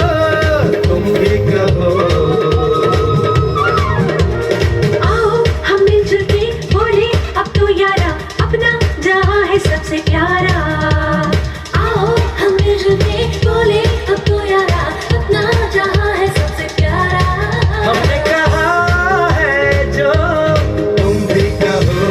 तुम भी कहो। आओ हम मिलजुल के बोले अब तो यारा, अपना जहां है सबसे प्यारा। आओ हम मिलजुल के बोले अब तो यारा, अपना जहां है सबसे प्यारा। हमने कहा है जो तुम भी कहो।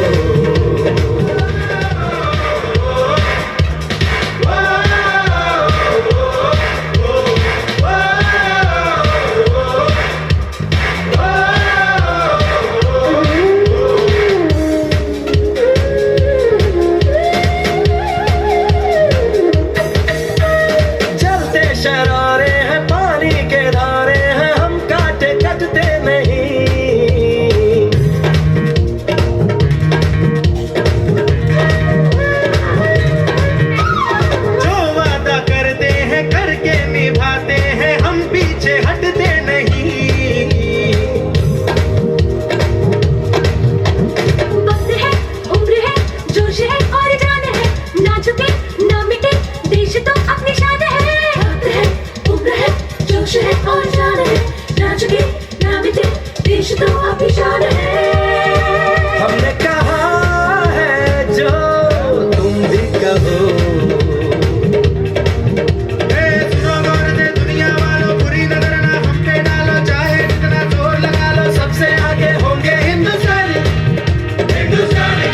जलते शरारे हैं, पानी के धारे हैं, हम काटे कटते नहीं। जो वादा करते हैं करके निभाते हैं, हम पीछे हटते नहीं। वक्त है, उम्र है, जोश है और जान है, ना झुके ना मिटे देश तो अपनी शान है। वक्त है, उम्र है, जोश है और जान है, ना झुके ना मिटे देश तो अपनी शान है। हमने कहा है जो तुम भी कहो। सुनो गौर से दुनिया वालों, बुरी नजर ना हम पे डालो, चाहे जितना जोर लगा लो सबसे आगे होंगे हिंदुस्तानी। हिंदुस्तानी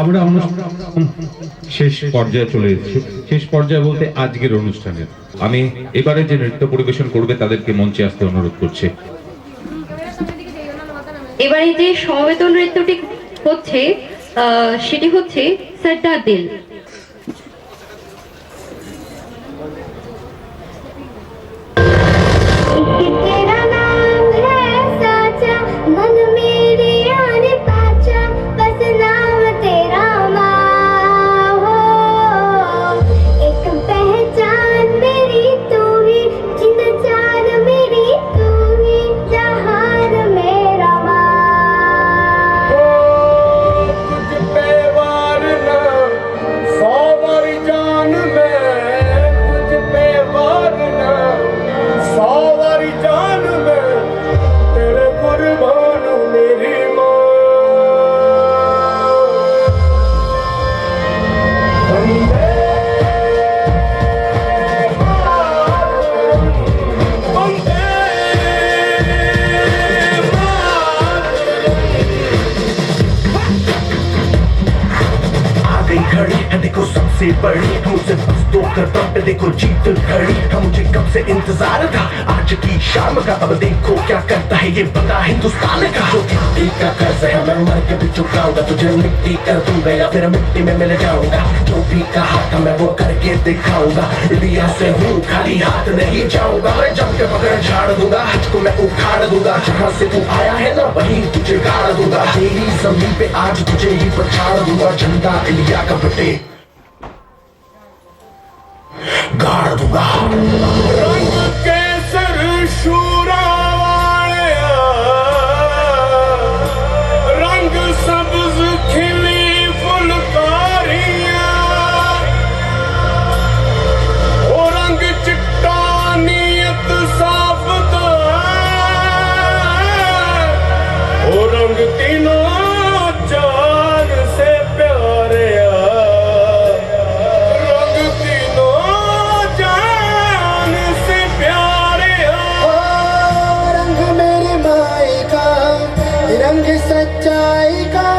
আমরা শেষ পর্যায়ে চলে এসেছি। শেষ পর্যায়ে বলতে আজকের অনুষ্ঠানে আমি এবারে যে নৃত্য পরিবেশন করবে তাদেরকে মঞ্চে আসতে অনুরোধ করছি। এবারে যে সমবেত নৃত্যটি হচ্ছে সেটি হচ্ছে সরদা দিল। तेरा नाम है साचा मन मेरे आने पाचा बस नाम तेरा माँ हो एक पहचान मेरी तू ही जिन जान मेरी तू ही जहान मेरा माँ तुझ पे वारना सौ बारी जान में तुझ पे वारना सौ बारी जान में तेरे कुर्बान मेरी माँ वंदे आ गई घड़ी है देखो सबसे बड़ी मुझसे बस दो कदम पे देखो जीत खड़ी है मुझे कब से इंतजार था आज की शाम का अब देखो क्या करता है ये बड़ा हिंदुस्तान का जो मिट्टी का कर्ज है मैं मर के भी चुकाऊंगा तुझे मिट्टी कर दूंगा या फिर मिट्टी में मिल जाऊंगा जो भी कहा था मैं वो करके दिखाऊंगा इंडिया से हूँ खाली हाथ नहीं जाऊंगा मैं जम के पकड़ झाड़ दूंगा को मैं उखाड़ दूंगा जहाँ से तू आया है ना वहीं तुझे गाड़ दूंगा तेरी जमीन पे आज तुझे ही पछाड़ दूंगा झंडा इंडिया का बटे गाड़ दूंगा रंग केसर शूरा वालिया रंग सब्ज खिली फुलकारियां ओ रंग चिट्टा नीयत साफ दा ओ रंग तीनों जान से प्यारे रंग तीनों जान से प्यारे रंग मेरी माई का रंग सच्चाई का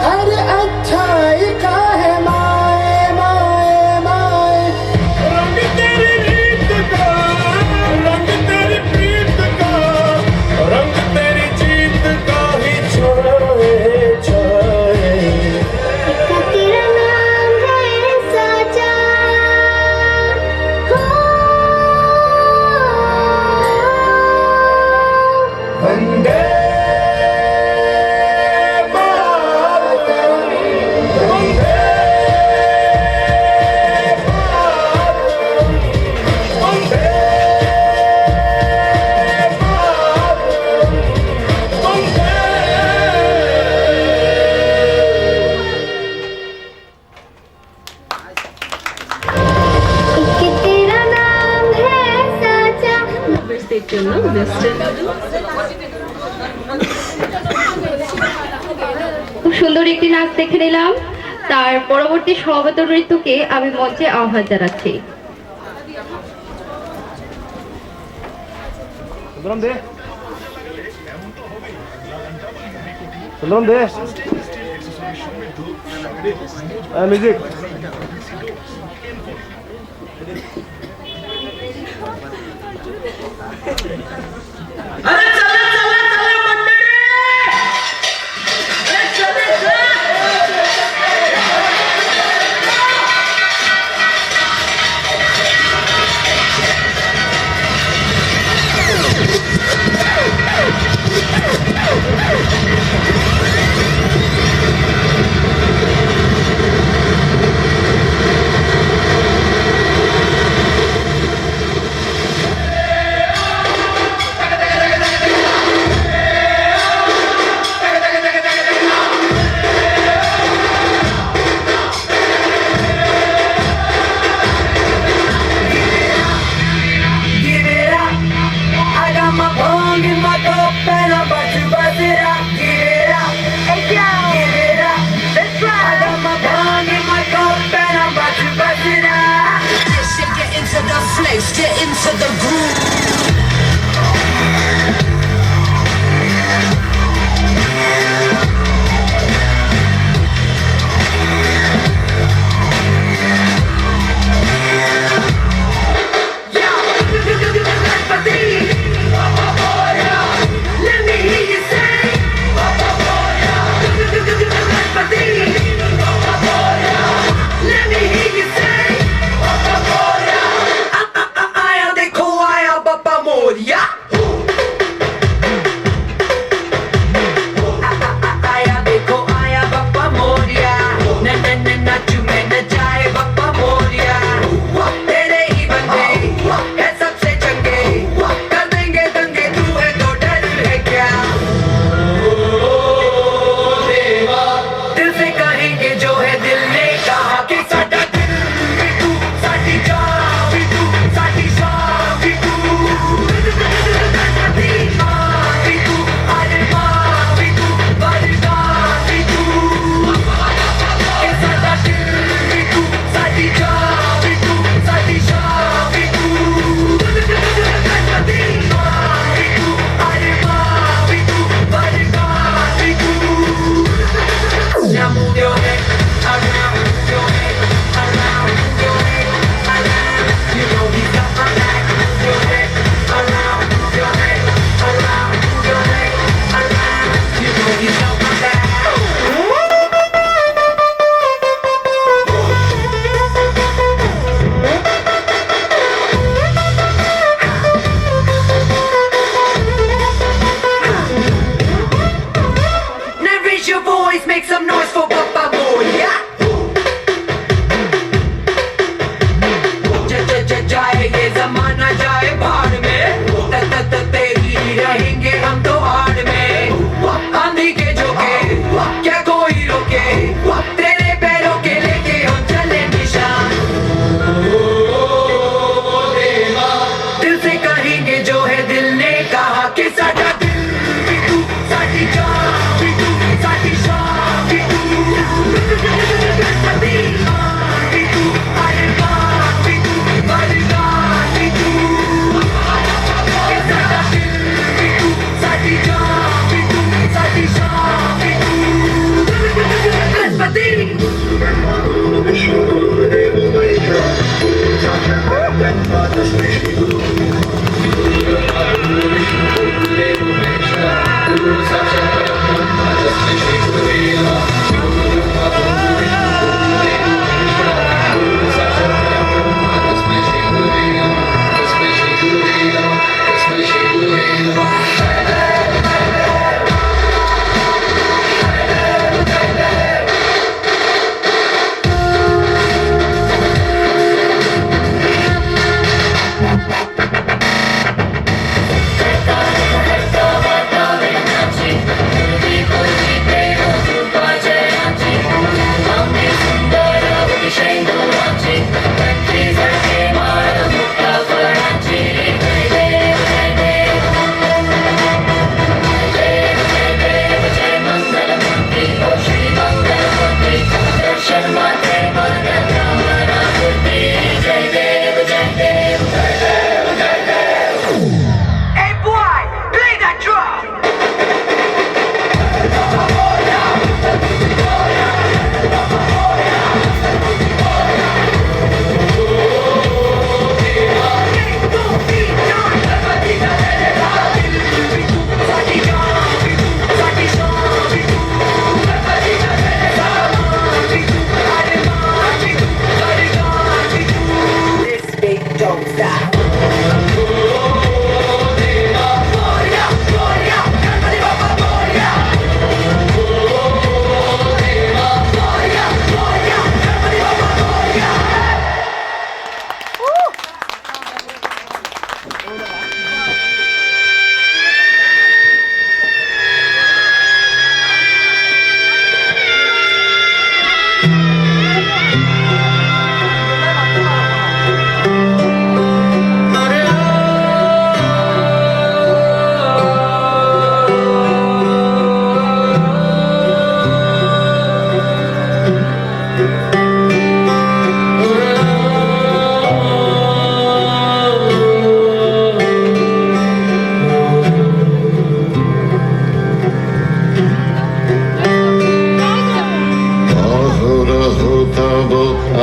हर अच्छाई का है माए माए माए रंग तेरी रीत का रंग तेरी प्रीत का रंग तेरी जीत का ही छाए छाए तेरा नाम है साचा हो वंदे मातरम वंदे मातरम वंदे मातरम वंदे तेरा नाम है साचा খুব সুন্দর একটি নাচ দেখে নিলাম। তার পরবর্তী সমবেত নৃত্যকে আমি মঞ্চে আহ্বান জানাচ্ছি। सुंदरम दे सुंदरम दे music Get into the groove.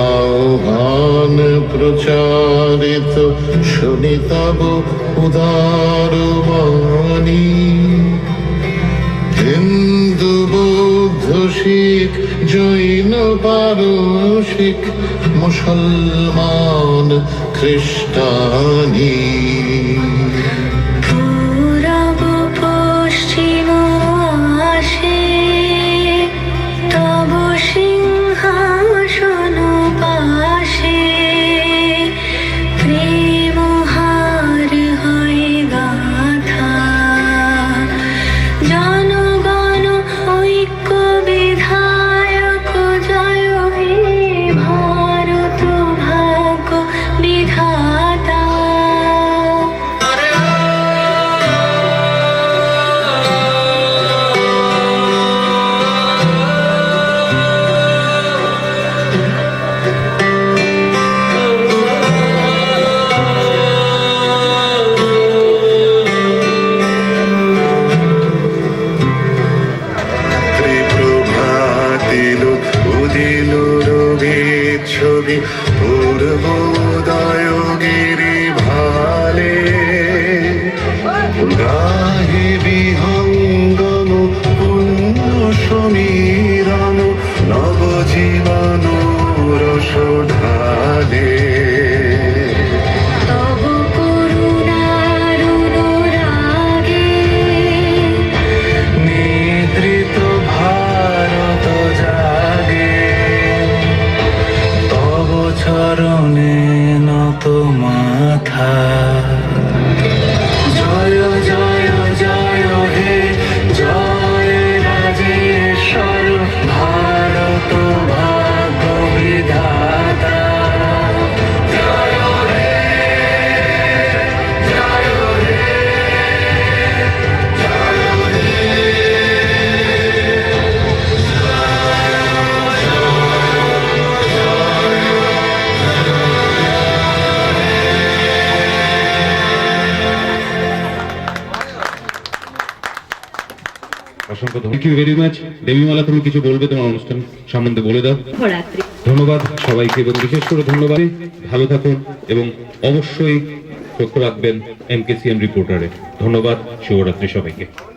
আহ্বান প্রচারিত শুনি তব উদার বাণী হিন্দু বৌদ্ধ শিখ জৈন পারসিক মুসলমান খ্রিস্টানি পূরব পশ্চিম আসে তব সিংহাসন পাশে প্রেম হার হয় গাথা জনগণ ঐক্য বিধায়ক জয় হে ভারত ভাগ্য বিধাতা। ত্রিপ্রভাতিল উদিল রবির ছবি পূর্বোদয় গিরি ভালে গাহে বিহঙ্গম পুণ্য সমীরণ নবজীবন রস ঢালে তব করুণার অনুরাগে নিদ্রিত ভারত জাগে তব চরণে নত মাথা জয় জয় জয় হে জয় রাজেশ্বর ভারত ভাগ্য বিধাতা। অসংখ্য থ্যাংক ইউ ভেরি মাচ। দেবীমালা, তুমি কিছু বলবে তোমার অনুষ্ঠান সম্বন্ধে বলে দাও। শুভরাত্রি। ধন্যবাদ সবাইকে এবং বিশেষ করে ধন্যবাদ, ভালো থাকুন এবং অবশ্যই লক্ষ্য রাখবেন MKCN রিপোর্টারে। ধন্যবাদ, শুভরাত্রি সবাইকে।